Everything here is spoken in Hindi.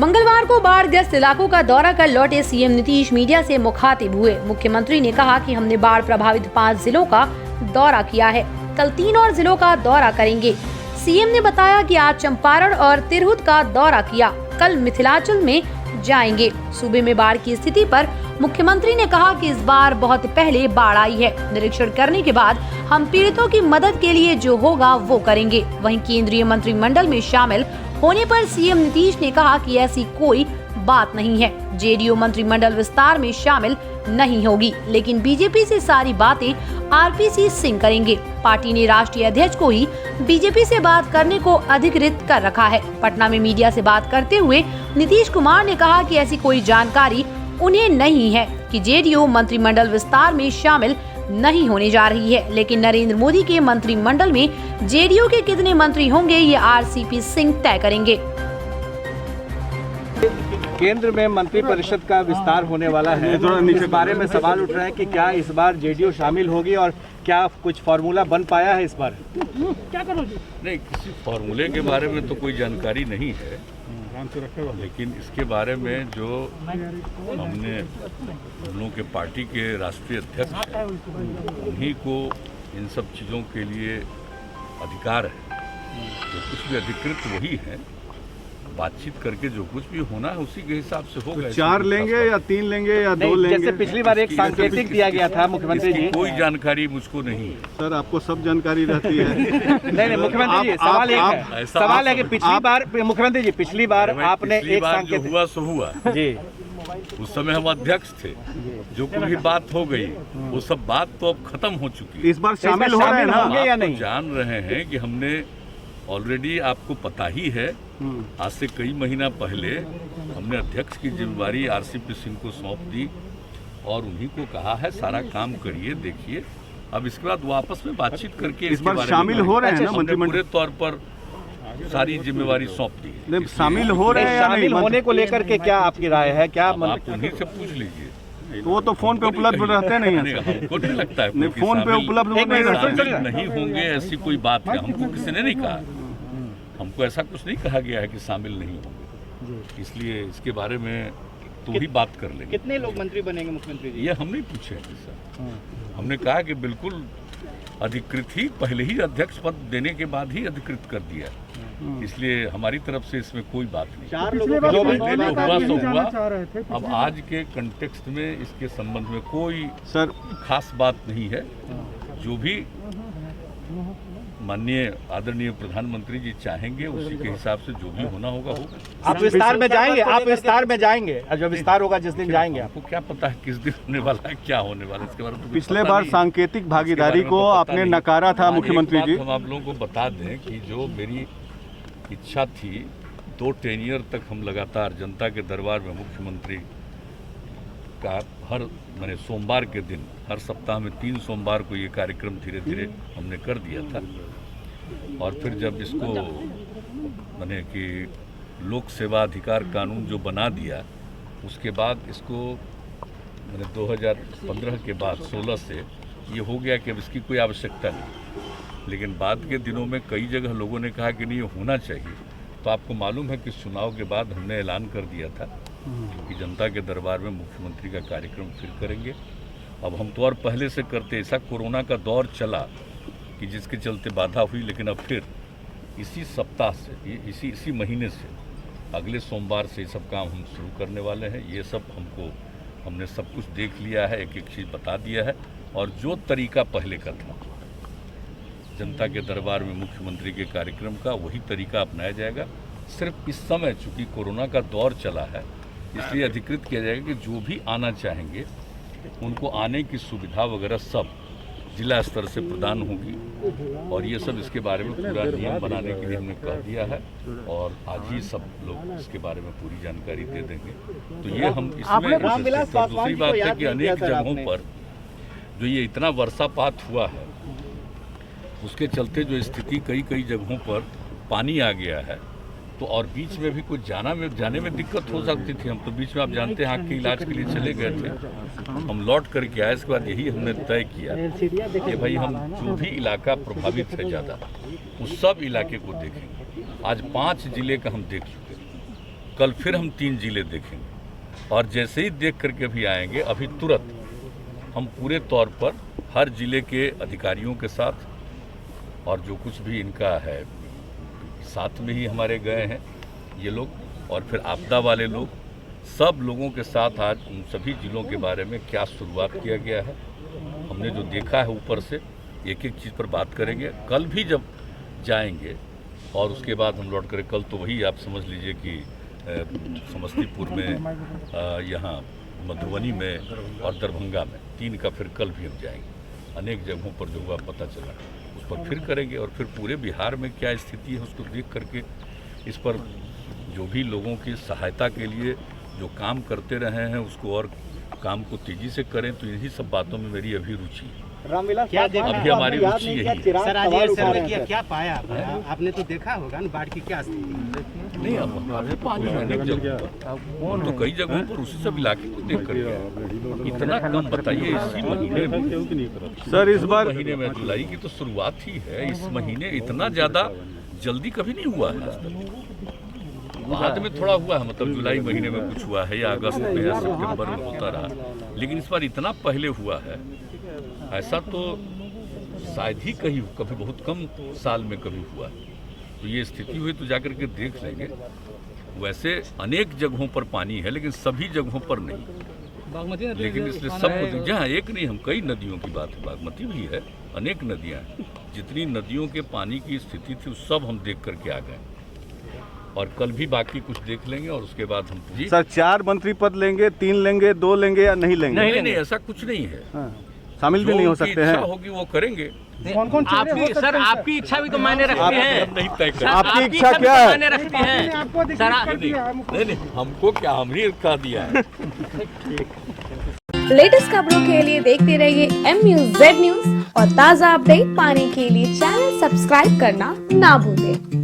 मंगलवार को बाढ़ग्रस्त इलाकों का दौरा कर लौटे सीएम नीतीश मीडिया से मुखातिब हुए। मुख्यमंत्री ने कहा कि हमने बाढ़ प्रभावित 5 जिलों का दौरा किया है, कल 3 और जिलों का दौरा करेंगे। सीएम ने बताया कि आज चंपारण और तिरहुत का दौरा किया, कल मिथिलांचल में जाएंगे। सूबे में बाढ़ की स्थिति पर मुख्यमंत्री ने कहा कि इस बार बहुत पहले बाढ़ आई है, निरीक्षण करने के बाद हम पीड़ितों की मदद के लिए जो होगा वो करेंगे। वहीं केंद्रीय मंत्रिमंडल में शामिल होने पर सीएम नीतीश ने कहा कि ऐसी कोई बात नहीं है, जेडीयू मंत्रिमंडल विस्तार में शामिल नहीं होगी, लेकिन बीजेपी से सारी बातें आरपीसी सिंह करेंगे। पार्टी ने राष्ट्रीय अध्यक्ष को ही बीजेपी से बात करने को अधिकृत कर रखा है। पटना में मीडिया से बात करते हुए नीतीश कुमार ने कहा कि ऐसी कोई जानकारी उन्हें नहीं है कि जेडीयू मंत्रिमंडल विस्तार में शामिल नहीं होने जा रही है, लेकिन नरेंद्र मोदी के मंत्रिमंडल में जेडीयू के कितने मंत्री होंगे ये आरसीपी सिंह तय करेंगे। केंद्र में मंत्रिपरिषद का विस्तार होने वाला है, इस बारे में सवाल उठ रहा है कि क्या इस बार जेडीयू शामिल होगी और क्या कुछ फार्मूला बन पाया है इस बार? क्या करोगे? नहीं, किसी फार्मूले के बारे में तो कोई जानकारी नहीं है, लेकिन इसके बारे में जो हमने हम लोगों के पार्टी के राष्ट्रीय अध्यक्ष हैं, उन्हीं को इन सब चीज़ों के लिए अधिकार है। जो कुछ भी अधिकृत वही है, बातचीत करके जो कुछ भी होना है उसी के हिसाब से होगा। 4 लेंगे या 3 लेंगे या 2 लेंगे? जैसे पिछली बार एक सांकेतिक दिया गया था मुख्यमंत्री जी। कोई जानकारी मुझको नहीं है सर, आपको सब जानकारी रहती है। नहीं मुख्यमंत्री जी, सवाल है कि पिछली बार मुख्यमंत्री जी पिछली बार आपने एक सांकेतिक हुआ सो हुआ जी, उस समय हम अध्यक्ष थे, जो कोई भी बात हो गई वो सब बात तो अब खत्म हो चुकी है। इस बार शामिल हो रहे हैं ना? या नहीं? जान रहे हैं कि हमने ऑलरेडी, आपको पता ही है, आज से कई महीना पहले हमने अध्यक्ष की जिम्मेवारी आरसीपी सिंह को सौंप दी और उन्हीं को कहा है सारा काम करिए, देखिए। अब इसके बाद वापस में बातचीत करके इस बार शामिल हो रहे हैं ना मंत्रिमंडल? पूरे तौर पर सारी जिम्मेवारी सौंप दी है। शामिल हो रहे हैं? शामिल होने को लेकर के क्या आपकी राय है? क्या आप उन्हीं से पूछ लीजिए। वो तो फोन पे उपलब्ध रहते नहीं है। हमको नहीं लगता है फोन पे उपलब्ध नहीं होंगे, ऐसी कोई बात है। हमको किसी ने नहीं कहा, हमको ऐसा कुछ नहीं कहा गया है कि शामिल नहीं होंगे, इसलिए इसके बारे में तो ही बात कर लेंगे। कितने लोग मंत्री बनेंगे मुख्यमंत्री जी? ये हम नहीं पूछे हैं सर। हमने कहा कि बिल्कुल अधिकृत ही, पहले ही अध्यक्ष पद देने के बाद ही अधिकृत कर दिया, इसलिए हमारी तरफ से इसमें कोई बात नहीं। 4 लोग जो हुआ सो हुआ। अब आज के कंटेक्स्ट में इसके संबंध में कोई सर खास बात नहीं है। जो भी माननीय आदरणीय प्रधानमंत्री जी चाहेंगे उसी के हिसाब से जो भी होना होगा होगा। आप विस्तार में जाएंगे? आप विस्तार में जाएंगे? जब विस्तार होगा जिस दिन जाएंगे, आपको क्या पता है किस दिन होने वाला है, क्या होने वाला है, इसके बारे में? पिछले बार सांकेतिक भागीदारी को आपने नकारा था मुख्यमंत्री जी। हम आप लोगों को बता दें कि जो मेरी इच्छा थी 2 टेनियर तक हम लगातार जनता के दरबार में मुख्यमंत्री का हर मैंने सोमवार के दिन, हर सप्ताह में 3 सोमवार को ये कार्यक्रम धीरे धीरे हमने कर दिया था। और फिर जब इसको मैंने कि लोक सेवा अधिकार कानून जो बना दिया, उसके बाद इसको मैंने 2015 के बाद 16 से ये हो गया कि अब इसकी कोई आवश्यकता नहीं। लेकिन बाद के दिनों में कई जगह लोगों ने कहा कि नहीं ये होना चाहिए। तो आपको मालूम है कि चुनाव के बाद हमने ऐलान कर दिया था कि जनता के दरबार में मुख्यमंत्री का कार्यक्रम फिर करेंगे। अब हम तो और पहले से करते, ऐसा कोरोना का दौर चला कि जिसके चलते बाधा हुई, लेकिन अब फिर इसी सप्ताह से, इसी महीने से अगले सोमवार से ये सब काम हम शुरू करने वाले हैं। ये सब हमने सब कुछ देख लिया है, एक एक चीज़ बता दिया है। और जो तरीका पहले का था जनता के दरबार में मुख्यमंत्री के कार्यक्रम का, वही तरीका अपनाया जाएगा। सिर्फ इस समय चूँकि कोरोना का दौर चला है, इसलिए अधिकृत किया जाएगा कि जो भी आना चाहेंगे उनको आने की सुविधा वगैरह सब जिला स्तर से प्रदान होगी। और ये सब इसके बारे में पूरा नियम बनाने के लिए हमने कह दिया है और आज ही सब लोग इसके बारे में पूरी जानकारी दे देंगे। तो ये हम इसमें दूसरी बात है कि अनेक जगहों पर जो ये इतना वर्षापात हुआ है, उसके चलते जो स्थिति कई जगहों पर पानी आ गया है, तो और बीच में भी कुछ जाने में दिक्कत हो सकती थी। हम तो बीच में आप जानते हैं आँख के इलाज के लिए चले गए थे, हम लौट करके आए। इसके बाद यही हमने तय किया कि भाई हम जो भी इलाका प्रभावित है ज़्यादा, उस सब इलाके को देखेंगे। आज 5 जिले का हम देख चुके हैं, कल फिर हम 3 जिले देखेंगे और जैसे ही देख करके भी आएंगे, अभी तुरंत हम पूरे तौर पर हर जिले के अधिकारियों के साथ और जो कुछ भी इनका है साथ में ही हमारे गए हैं ये लोग, और फिर आपदा वाले लोग, सब लोगों के साथ आज उन सभी जिलों के बारे में क्या शुरुआत किया गया है, हमने जो देखा है ऊपर से एक एक चीज़ पर बात करेंगे। कल भी जब जाएंगे और उसके बाद हम लौट कर, कल तो वही आप समझ लीजिए कि समस्तीपुर में, यहाँ मधुबनी में और दरभंगा में 3 का फिर कल भी हम जाएंगे। अनेक जगहों पर जो हुआ पता चला उस पर फिर करेंगे, और फिर पूरे बिहार में क्या स्थिति है उसको देख करके इस पर जो भी लोगों की सहायता के लिए जो काम करते रहे हैं उसको और काम को तेजी से करें। तो इन्हीं सब बातों में मेरी अभी रुचि है। रामविलास क्या अभी हमारी रुचि यही है। सर आज ये सर्वे किया, क्या पाया आपने? तो देखा होगा ना बाढ़ की क्या स्थिति? नहीं, अब पानी अनेक जगहों पर, तो कई जगहों पर उसी सब इलाके को देख करके इतना कम बताइए इसी महीने में। सर इस बार महीने में जुलाई की तो शुरुआत ही है, इस महीने इतना ज़्यादा जल्दी कभी नहीं हुआ है आज तक। बाद में थोड़ा हुआ है, मतलब जुलाई महीने में कुछ हुआ है या अगस्त में या सितंबर में होता रहा, लेकिन इस बार इतना पहले हुआ है ऐसा तो शायद ही कभी बहुत कम साल में कभी हुआ है। तो ये स्थिति हुई तो जाकर के देख लेंगे। वैसे अनेक जगहों पर पानी है लेकिन सभी जगहों पर नहीं, लेकिन इसलिए सब जहाँ एक नहीं, हम कई नदियों की बात है, बागमती भी है, अनेक नदियाँ हैं। जितनी नदियों के पानी की स्थिति थी सब हम देख करके आ गए, और कल भी बाकी कुछ देख लेंगे और उसके बाद हम जी सर 4 मंत्री पद लेंगे, 3 लेंगे, 2 लेंगे या नहीं लेंगे? नहीं, ऐसा कुछ नहीं है। हाँ, शामिल भी नहीं हो सकते हैं। होगी वो करेंगे। कौन सर आपकी इच्छा भी तो मायने रखती है। नहीं तय कर, आपकी इच्छा क्या है? मायने रखती है सर। नहीं, हमको क्या, हमने कहा दिया है। लेटेस्ट खबरों के लिए देखते रहिए MUZ न्यूज और ताज़ा अपडेट पाने के लिए चैनल सब्सक्राइब करना ना भूलें।